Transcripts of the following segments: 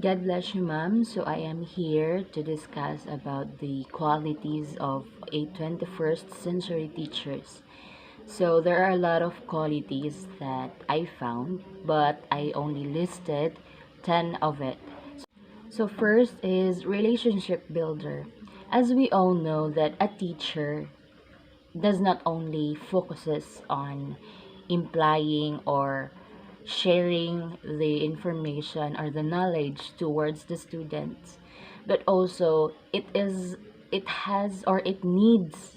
God bless you, ma'am. So I am here to discuss about the qualities of a 21st century teachers. So there are a lot of qualities that I found, but I only listed 10 of it. So first is relationship builder. As we all know that a teacher does not only focuses on implying or sharing the information or the knowledge towards the students, but also it has or it needs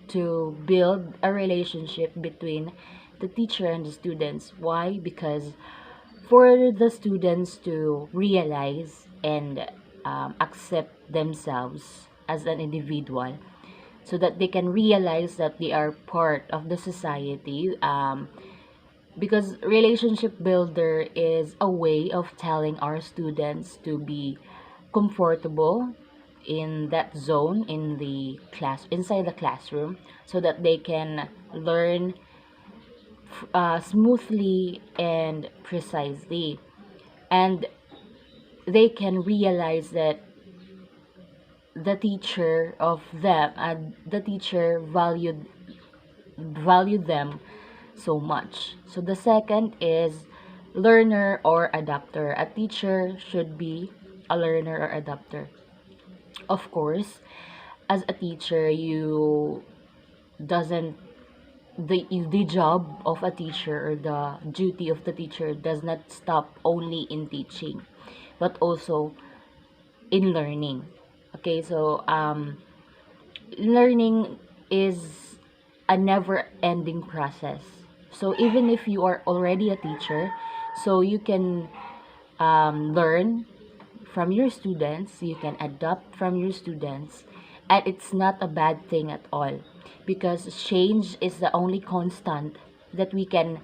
to build a relationship between the teacher and the students. Why? Because for the students to realize and accept themselves as an individual, so that they can realize that they are part of the society, because relationship builder is a way of telling our students to be comfortable in that zone in the class, inside the classroom, so that they can learn smoothly and precisely, and they can realize that the teacher valued them so much. So the second is learner or adapter. A teacher should be a learner or adapter. Of course, as a teacher, you doesn't the job of a teacher or the duty of the teacher does not stop only in teaching, but also in learning. Okay, so learning is a never ending process. So even if you are already a teacher, so you can learn from your students, you can adapt from your students, and it's not a bad thing at all, because change is the only constant that we can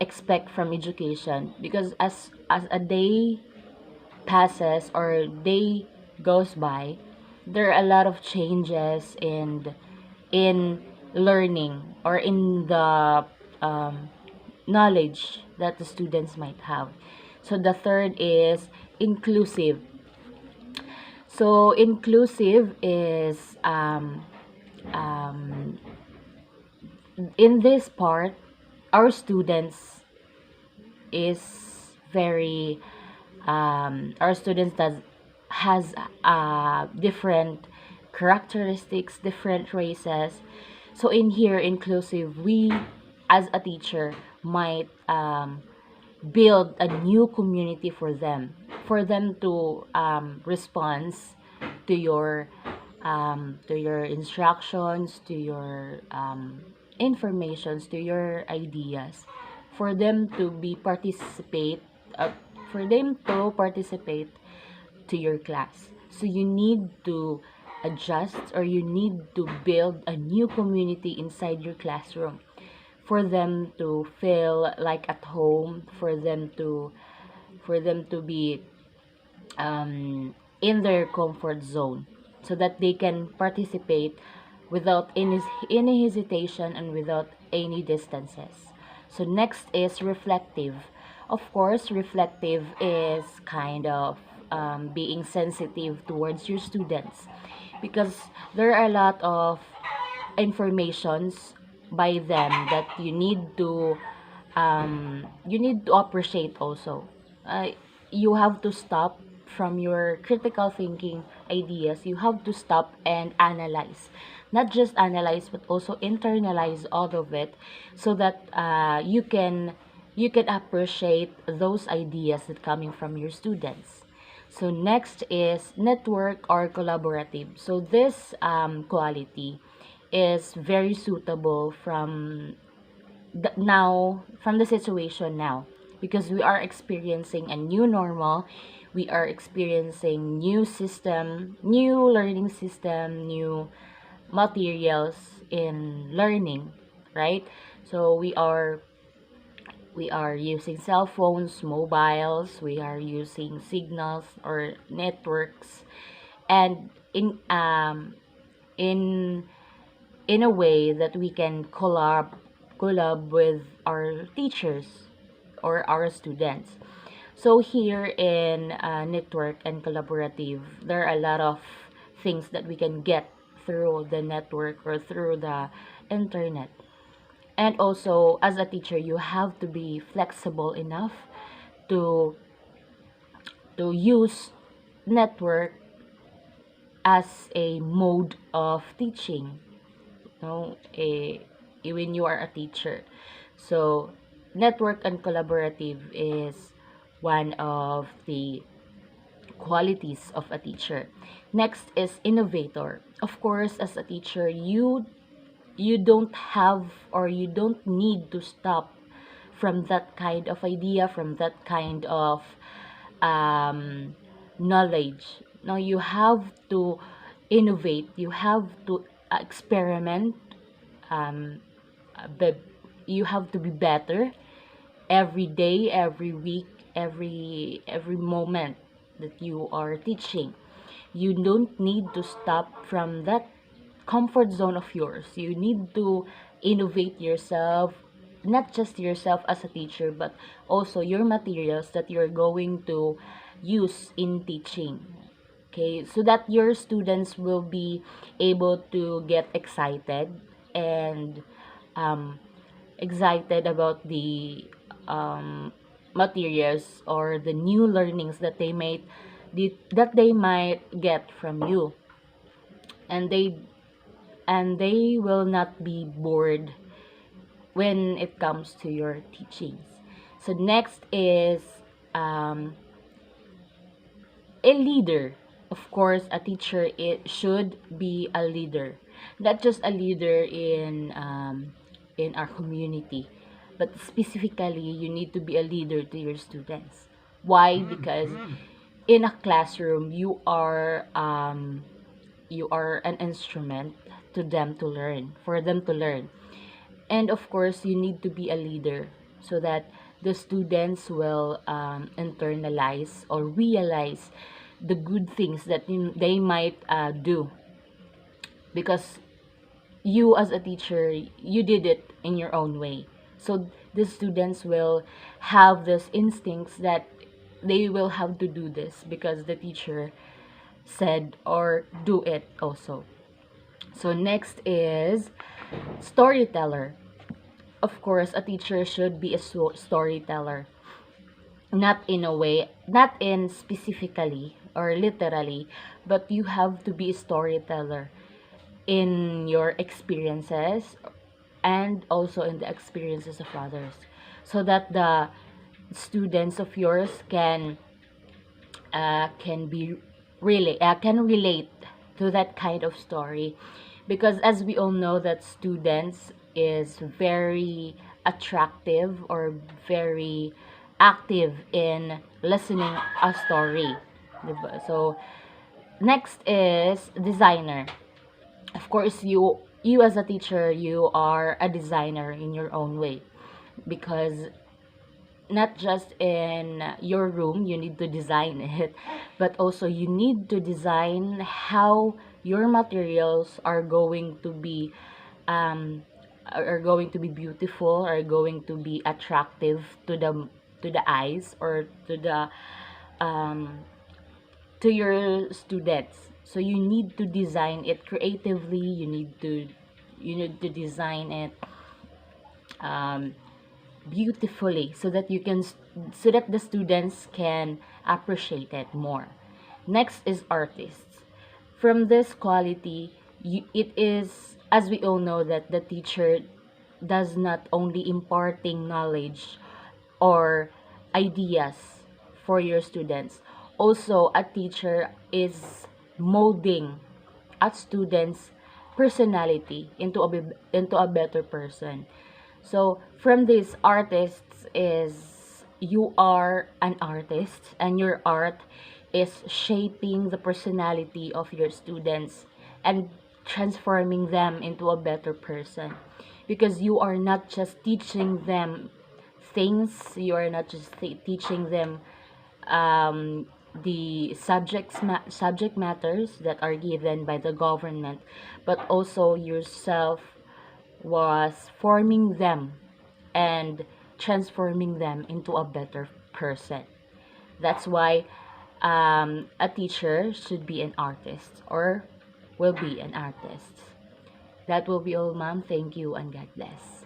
expect from education. Because as a day passes or day goes by, there are a lot of changes in learning or in the um, knowledge that the students might have. So the third is inclusive. So inclusive is um, in this part, our students is very our students does has different characteristics, different races. So in here, inclusive, we as a teacher might build a new community for them to respond to your instructions, to your informations, to your ideas, for them to be participate, uh, for them to participate to your class. So you need to adjust, or you need to build a new community inside your classroom for them to feel like at home, for them to be in their comfort zone, so that they can participate without any hesitation and without any distances. So next is reflective. Of course, reflective is kind of being sensitive towards your students, because there are a lot of informations by them that you need to appreciate also. You have to stop from your critical thinking ideas. You have to stop and analyze, not just analyze but also internalize all of it, so that you can appreciate those ideas that coming from your students. So next is network or collaborative. So this quality is very suitable from the situation now, because we are experiencing a new normal. We are experiencing new learning system, new materials in learning, right? So we are using cell phones, mobiles, we are using signals or networks, and in in a way that we can collab with our teachers or our students. So here in network and collaborative, there are a lot of things that we can get through the network or through the internet. And also, as a teacher, you have to be flexible enough to use network as a mode of teaching. No, when you are a teacher. So, network and collaborative is one of the qualities of a teacher. Next is innovator. Of course, as a teacher, you don't have or you don't need to stop from that kind of idea, from that kind of um, knowledge. Now you have to innovate. You have to experiment. Um, but you have to be better every day, every week, every moment that you are teaching. You don't need to stop from that comfort zone of yours. You need to innovate yourself, not just yourself as a teacher, but also your materials that you're going to use in teaching. Okay, so that your students will be able to get excited and um, excited about the materials or the new learnings that they might get from you, and they will not be bored when it comes to your teachings. So next is um, a leader. Of course, a teacher, it should be a leader, not just a leader in our community, but specifically, you need to be a leader to your students. Why? Because in a classroom, you are an instrument to them to learn, for them to learn. And of course, you need to be a leader so that the students will internalize or realize the good things that they might do, because you as a teacher, you did it in your own way. So the students will have this instincts that they will have to do this because the teacher said or do it also. So next is storyteller. Of course, a teacher should be a storyteller. Not in a way, not in specifically or literally, but you have to be a storyteller in your experiences and also in the experiences of others, so that the students of yours can be really can relate to that kind of story, because as we all know that students is very attractive or very active in listening a story, diba? So next is designer. Of course, you as a teacher, you are a designer in your own way, because not just in your room you need to design it, but also you need to design how your materials are going to be beautiful, are going to be attractive to the eyes or um, to your students. So you need to design it creatively. You need to design it um, beautifully, so that so that the students can appreciate it more. Next is artists. From this quality, it is, as we all know, that the teacher does not only imparting knowledge or ideas for your students. Also, a teacher is molding a student's personality into a better person. So from these artists is, you are an artist and your art is shaping the personality of your students and transforming them into a better person, because you are not just teaching them things, you are not just teaching them um, the subject matters that are given by the government, but also yourself was forming them and transforming them into a better person. That's why a teacher should be an artist or will be an artist. That will be all, ma'am. Thank you and God bless.